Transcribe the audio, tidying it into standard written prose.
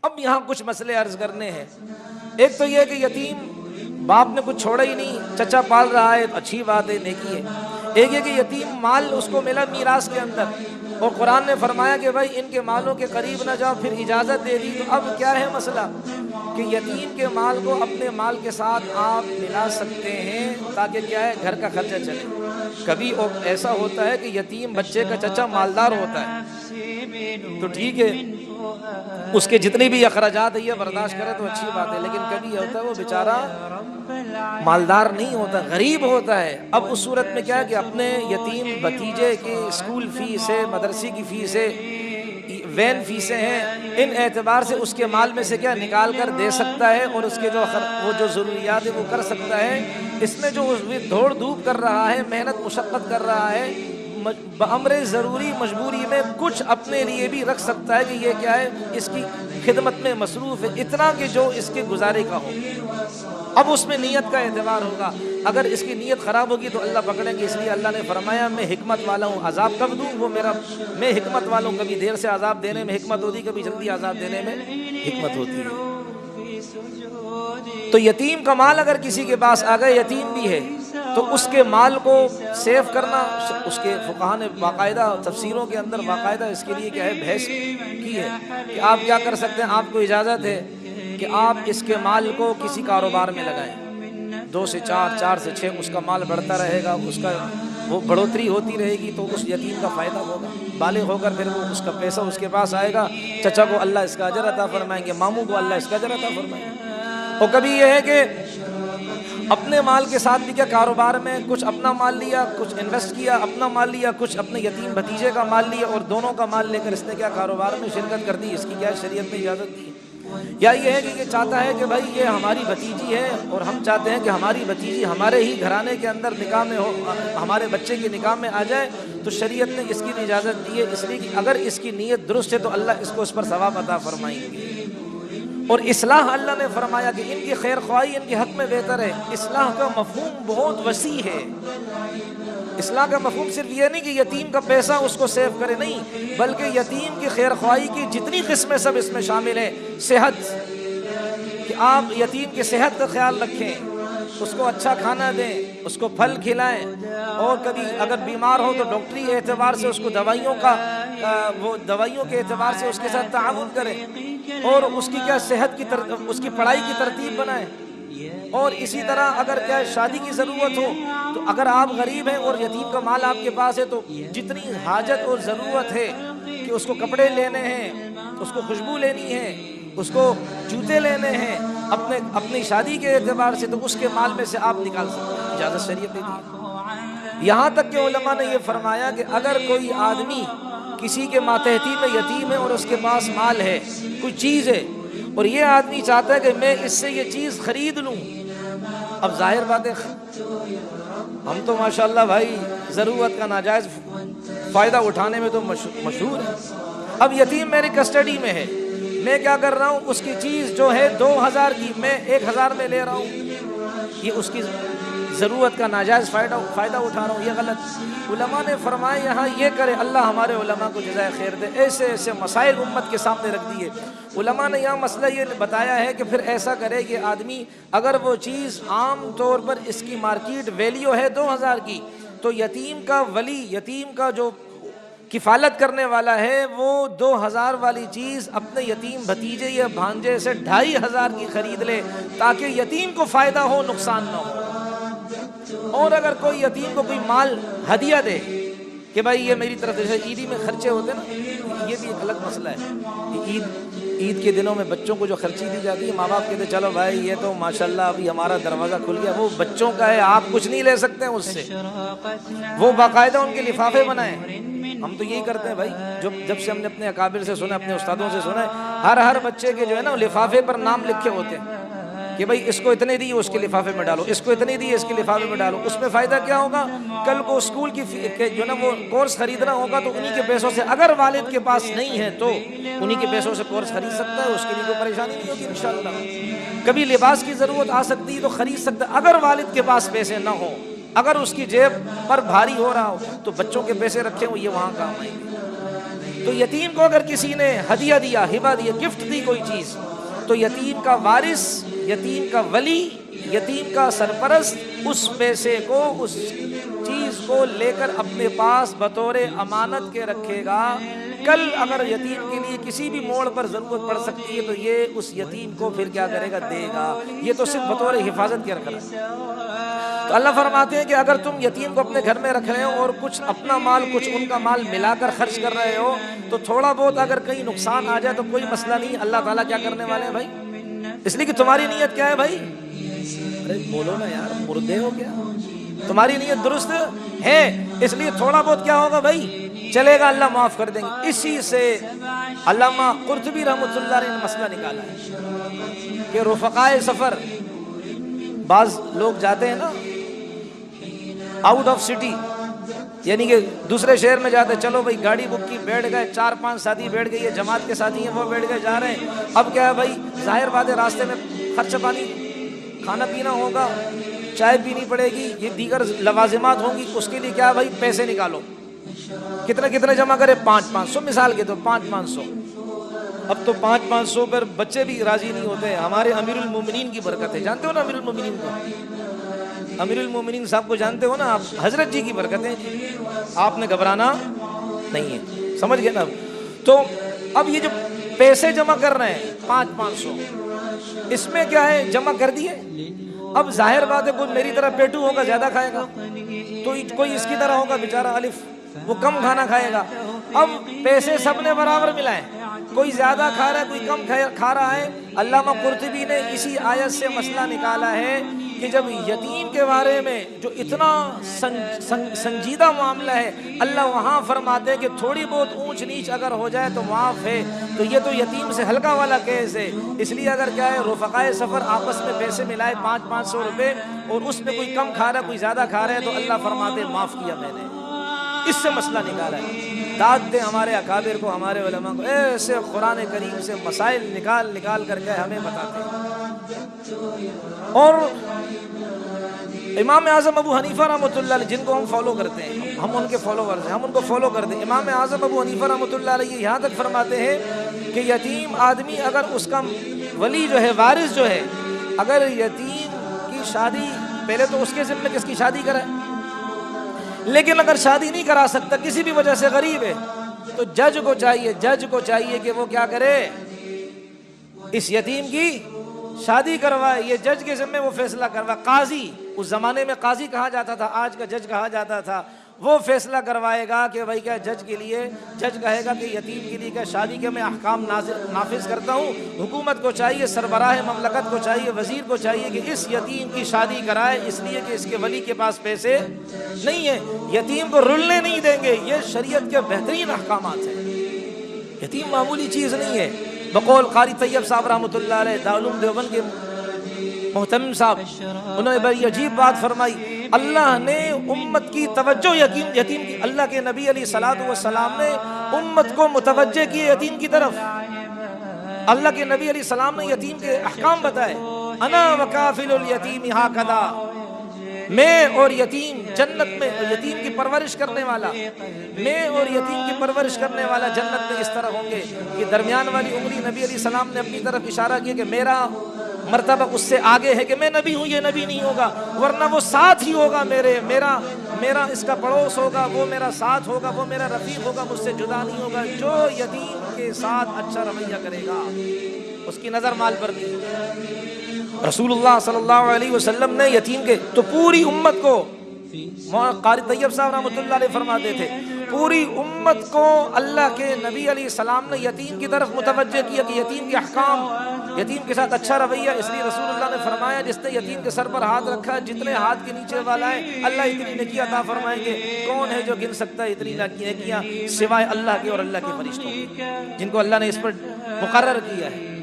اب یہاں کچھ مسئلے عرض کرنے ہیں. ایک تو یہ کہ یتیم باپ نے کچھ چھوڑا ہی نہیں, چچا پال رہا ہے, اچھی بات ہے, نیکی ہے. ایک یہ کہ یتیم مال اس کو ملا میراث کے اندر, اور قرآن نے فرمایا کہ بھائی ان کے مالوں کے قریب نہ جاؤ, پھر اجازت دے دی. تو اب کیا ہے مسئلہ کہ یتیم کے مال کو اپنے مال کے ساتھ آپ ملا سکتے ہیں تاکہ کیا ہے گھر کا خرچہ چلے. کبھی ایسا ہوتا ہے کہ یتیم بچے کا چچا مالدار ہوتا ہے تو ٹھیک ہے, اس کے جتنے بھی اخراجات ہیں یہ برداشت کرے تو اچھی بات ہے, لیکن کبھی یہ ہوتا ہے وہ بیچارہ مالدار نہیں ہوتا, غریب ہوتا ہے. اب اس صورت میں کیا ہے کہ اپنے یتیم بھتیجے کی اسکول فیس ہے, مدرسے کی فیس ہے, وین فیسیں ہیں, ان اعتبار سے اس کے مال میں سے کیا نکال کر دے سکتا ہے, اور اس کے وہ جو ضروریات ہے وہ کر سکتا ہے. اس میں جو دوڑ دھوپ کر رہا ہے, محنت مشقت کر رہا ہے, بامر ضروری مجبوری میں کچھ اپنے لیے بھی رکھ سکتا ہے کہ یہ کیا ہے اس کی خدمت میں مصروف ہے, اتنا کہ جو اس کے گزارے کا ہو. اب اس میں نیت کا اعتبار ہوگا. اگر اس کی نیت خراب ہوگی تو اللہ پکڑیں گے. اس لیے اللہ نے فرمایا میں حکمت والا ہوں, عذاب کب دوں وہ میں حکمت والا ہوں. کبھی دیر سے عذاب دینے میں حکمت ہوتی, کبھی جلدی عذاب دینے میں حکمت ہوتی ہے. تو یتیم کا مال اگر کسی کے پاس آ گئے, یتیم بھی ہے, تو اس کے مال کو سیو کرنا, اس کے فقہا نے باقاعدہ تفسیروں کے اندر باقاعدہ اس کے لیے کیا ہے بحث کی ہے کہ آپ کیا کر سکتے ہیں. آپ کو اجازت ہے کہ آپ اس کے مال کو کسی کاروبار میں لگائیں, 2 سے 4, 4 سے 6 اس کا مال بڑھتا رہے گا, اس کا وہ بڑھوتری ہوتی رہے گی, تو اس یتیم کا فائدہ ہوگا. بالغ ہو کر پھر وہ اس کا پیسہ اس کے پاس آئے گا, چچا کو اللہ اس کا اجر عطا فرمائیں گے, ماموں کو اللہ اس کا اجر عطا فرمائیں گے. اور کبھی یہ ہے کہ اپنے مال کے ساتھ بھی کیا کاروبار میں کچھ اپنا مال لیا, کچھ انویسٹ کیا, اپنا مال لیا, کچھ اپنے یتیم بھتیجے کا مال لیا, اور دونوں کا مال لے کر اس نے کیا کاروبار میں شرکت کر دی. اس کی کیا شریعت میں اجازت دی. یا یہ ہے کہ یہ چاہتا ہے کہ بھائی یہ ہماری بھتیجی ہے اور ہم چاہتے ہیں کہ ہماری بھتیجی ہمارے ہی گھرانے کے اندر نکاح میں ہو, ہمارے بچے کے نکاح میں آ جائے, تو شریعت نے اس کی بھی اجازت دی ہے. اس لیے کہ اگر اس کی نیت درست ہے تو اللہ اس کو اس پر ثواب عطا فرمائیں گے. اور اصلاح اللہ نے فرمایا کہ ان کی خیر خواہی ان کے حق میں بہتر ہے. اصلاح کا مفہوم بہت وسیع ہے. اصلاح کا مفہوم صرف یہ نہیں کہ یتیم کا پیسہ اس کو سیو کرے, نہیں, بلکہ یتیم کی خیر خواہی کی جتنی قسمیں سب اس میں شامل ہیں. صحت, کہ آپ یتیم کی صحت کا خیال رکھیں, اس کو اچھا کھانا دیں, اس کو پھل کھلائیں, اور کبھی اگر بیمار ہو تو ڈاکٹری اعتبار سے اس کو دوائیوں کے اعتبار سے اس کے ساتھ تعاون کریں, اور اس کی کیا صحت کی اس کی پڑھائی کی ترتیب بنائیں. اور اسی طرح اگر کیا شادی کی ضرورت ہو تو اگر آپ غریب ہیں اور یتیم کا مال آپ کے پاس ہے تو جتنی حاجت اور ضرورت ہے کہ اس کو کپڑے لینے ہیں, اس کو خوشبو لینی ہے, اس کو جوتے لینے ہیں اپنی شادی کے اعتبار سے, تو اس کے مال میں سے آپ نکال سکتے ہیں. اجازت شریعت دے دی. یہاں تک کہ علماء نے یہ فرمایا کہ اگر کوئی آدمی کسی کے ماتحتی میں یتیم ہے اور اس کے پاس مال ہے, کوئی چیز ہے, اور یہ آدمی چاہتا ہے کہ میں اس سے یہ چیز خرید لوں. اب ظاہر بات ہے ہم تو ماشاءاللہ بھائی ضرورت کا ناجائز فائدہ اٹھانے میں تو مشہور ہے. اب یتیم میری کسٹڈی میں ہے, میں کیا کر رہا ہوں, اس کی چیز جو ہے 2000 کی میں 1000 میں لے رہا ہوں, یہ اس کی ضرورت کا ناجائز فائدہ اٹھا رہا ہوں, یہ غلط. علماء نے فرمایا یہاں یہ کرے, اللہ ہمارے علماء کو جزائے خیر دے, ایسے ایسے مسائل امت کے سامنے رکھ دیے. علماء نے یہاں مسئلہ یہ بتایا ہے کہ پھر ایسا کرے کہ آدمی اگر وہ چیز عام طور پر اس کی مارکیٹ ویلیو ہے 2000 کی, تو یتیم کا ولی, یتیم کا جو کفالت کرنے والا ہے, وہ 2000 والی چیز اپنے یتیم بھتیجے یا بھانجے سے 2500 کی خرید لے تاکہ یتیم کو فائدہ ہو, نقصان نہ ہو. اور اگر کوئی یتیم کو کوئی مال ہدیہ دے کہ بھائی یہ میری طرف سے, عیدی میں خرچے ہوتے ہیں نا, یہ بھی ایک الگ مسئلہ ہے. عید کے دنوں میں بچوں کو جو خرچی دی جاتی ہے, ماں باپ کہتے ہیں چلو بھائی یہ تو ماشاءاللہ ابھی ہمارا دروازہ کھل گیا, وہ بچوں کا ہے, آپ کچھ نہیں لے سکتے ہیں اس سے. وہ باقاعدہ ان کے لفافے بنائیں. ہم تو یہی کرتے ہیں بھائی, جب سے ہم نے اپنے اکابر سے سنا, اپنے استادوں سے سنا ہے, ہر بچے کے جو ہے نا لفافے پر نام لکھے ہوتے ہیں کہ بھائی اس کو اتنے دی اس کے لفافے میں ڈالو, اس کو اتنے دی اس کے لفافے میں ڈالو. اس میں فائدہ کیا ہوگا, کل کو اسکول کی جو نا وہ کورس خریدنا ہوگا تو انہی کے پیسوں سے, اگر والد کے پاس نہیں ہے تو انہی کے پیسوں سے کورس خرید سکتا ہے, اس کے لیے کوئی پریشانی نہیں ہوگی انشاءاللہ. کبھی لباس کی ضرورت آ سکتی ہے تو خرید سکتا ہے, اگر والد کے پاس پیسے نہ ہوں, اگر اس کی جیب پر بھاری ہو رہا ہو تو بچوں کے پیسے رکھے ہوئے یہ وہاں کام آئیں گے. تو یتیم کو اگر کسی نے ہدیہ دیا، ہبہ دیا، گفٹ دی کوئی چیز، تو یتیم کا وارث، یتیم کا ولی، یتیم کا سرپرست اس پیسے کو، اس چیز کو لے کر اپنے پاس بطور امانت کے رکھے گا۔ کل اگر یتیم کے لیے کسی بھی موڑ پر ضرورت پڑ سکتی ہے تو یہ اس یتیم کو پھر کیا کرے گا؟ دے گا۔ یہ تو صرف بطور حفاظت کے رکھ رہا ہے۔ تو اللہ فرماتے ہیں کہ اگر تم یتیم کو اپنے گھر میں رکھ رہے ہو اور کچھ اپنا مال کچھ ان کا مال ملا کر خرچ کر رہے ہو تو تھوڑا بہت اگر کہیں نقصان آ جائے تو کوئی مسئلہ نہیں، اللہ تعالیٰ کیا کرنے والے ہیں بھائی؟ اس لیے کہ تمہاری نیت کیا ہے بھائی؟ ارے بولو نا یار، مردے ہو کیا؟ تمہاری نیت درست ہے، اس لیے تھوڑا بہت کیا ہوگا بھائی؟ چلے گا، اللہ معاف کر دیں گے۔ اسی سے علامہ قرطبی رحمۃ اللہ نے مسئلہ نکالا ہے کہ رفقائے سفر، بعض لوگ جاتے ہیں نا آؤٹ آف سٹی، یعنی کہ دوسرے شہر میں جاتے، چلو بھائی گاڑی بک کی، بیٹھ گئے، 4-5 ساتھی بیٹھ گئی ہے، جماعت کے ساتھی ہیں وہ بیٹھ گئے، جا رہے ہیں۔ اب کیا ہے بھائی، ظاہر بات ہے راستے میں خرچ پانی، کھانا پینا ہوگا، چائے پینی پڑے گی، یہ دیگر لوازمات ہوں گی، اس کے لیے کیا بھائی پیسے نکالو، کتنے جمع کرے؟ 500 مثال کے تو 500۔ اب تو 500 پر بچے بھی راضی نہیں ہوتے۔ ہمارے امیر المومنین کی برکت ہے، جانتے ہو نا امیر المومنین کو؟ امیر المومنین صاحب کو جانتے ہو نا آپ؟ حضرت جی کی برکت ہے جی، آپ نے گھبرانا نہیں ہے، سمجھ گئے نا؟ تو اب یہ جو پیسے جمع کر رہے ہیں 500، اس میں کیا ہے؟ جمع کر دیے۔ اب ظاہر بات ہے کوئی میری طرح پیٹو ہوگا، زیادہ کھائے گا، تو کوئی اس کی طرح ہوگا بیچارہ الف، وہ کم کھانا کھائے گا۔ اب پیسے سب نے برابر ملائے، کوئی زیادہ کھا رہا ہے، کوئی کم کھا رہا ہے۔ علامہ قرطبی نے اسی آیت سے مسئلہ نکالا ہے کہ جب یتیم کے بارے میں جو اتنا سنجیدہ معاملہ ہے، اللہ وہاں فرماتے ہیں کہ تھوڑی بہت اونچ نیچ اگر ہو جائے تو معاف ہے، تو یہ تو یتیم سے ہلکا والا کیس ہے۔ اس لیے اگر کیا ہے، رفقائے سفر آپس میں پیسے ملائے 500 روپے اور اس میں کوئی کم کھا رہا ہے کوئی زیادہ کھا رہا ہے تو اللہ فرماتے ہیں معاف کیا میں نے۔ اس سے مسئلہ نکالا ہے۔ داد دیں ہمارے اکابر کو، ہمارے علماء کو، ایسے قرآن کریم سے مسائل نکال کر کے ہمیں بتاتے ہیں۔ اور امام اعظم ابو حنیفہ رحمۃ اللہ علیہ، جن کو ہم فالو کرتے ہیں، ہم ان کے فالوورز ہیں، ہم ان کو فالو کرتے ہیں۔ امام اعظم ابو حنیفہ رحمۃ اللہ علیہ یہاں تک فرماتے ہیں کہ یتیم آدمی اگر اس کا ولی جو ہے، وارث جو ہے، اگر یتیم کی شادی، پہلے تو اس کے ذمہ کس کی شادی کرائے، لیکن اگر شادی نہیں کرا سکتا، کسی بھی وجہ سے غریب ہے، تو جج کو چاہیے کہ وہ کیا کرے، اس یتیم کی شادی کروائے، یہ جج کے ذمہ وہ فیصلہ کروائے۔ قاضی، اس زمانے میں قاضی کہا جاتا تھا، آج کا جج کہا جاتا تھا، وہ فیصلہ کروائے گا کہ بھائی کیا جج کہے گا کہ یتیم کے لیے کیا شادی کے میں احکام نافذ کرتا ہوں۔ حکومت کو چاہیے، سربراہ مملکت کو چاہیے، وزیر کو چاہیے کہ اس یتیم کی شادی کرائے، اس لیے کہ اس کے ولی کے پاس پیسے نہیں ہیں، یتیم کو رلنے نہیں دیں گے۔ یہ شریعت کے بہترین احکامات ہیں، یتیم معمولی چیز نہیں ہے۔ بقول قاری طیب صاحب رحمۃ اللہ علیہ، دارالعلوم دیوبند کے محتمم صاحب، انہوں نے بڑی عجیب بات فرمائی۔ اللہ نے امت کی توجہ یتیم کی، اللہ کے نبی علیہ الصلوۃ والسلام نے امت کو متوجہ کیے یتیم کی طرف۔ اللہ کے نبی علیہ السلام نے یتیم کے احکام بتائے، انا وکافل الیتیم ہاکذا، میں اور یتیم جنت میں، یتیم کی پرورش کرنے والا، میں اور یتیم کی پرورش کرنے والا جنت میں اس طرح ہوں گے۔ یہ درمیان والی انگلی نبی علیہ السلام نے اپنی طرف اشارہ کیا کہ میرا مرتبہ اس سے آگے ہے، کہ میں نبی ہوں، یہ نبی نہیں ہوگا، ورنہ وہ ساتھ ہی ہوگا میرا اس کا پڑوس ہوگا، وہ میرا ساتھ ہوگا، وہ میرا رفیق ہوگا، مجھ سے جدا نہیں ہوگا۔ جو یتیم کے ساتھ اچھا رویہ کرے گا اس کی نظر مال پر نہیں۔ رسول اللہ صلی اللہ علیہ وسلم نے یتیم کے تو پوری امت کو، قاری طیب صاحب رحمۃ اللہ علیہ فرماتے تھے، پوری امت کو اللہ کے نبی علیہ السلام نے یتیم کی طرف متوجہ کیا کہ یتیم کے احکام، یتیم کے ساتھ اچھا رویہ۔ اس لیے رسول اللہ نے فرمایا جس نے یتیم کے سر پر ہاتھ رکھا، جتنے ہاتھ کے نیچے والا ہے اللہ اتنی نیکی عطا فرمائیں گے۔ کون ہے جو گن سکتا ہے اتنی نیکیاں سوائے اللہ کے اور اللہ کے فرشتوں کے، جن کو اللہ نے اس پر مقرر کیا ہے۔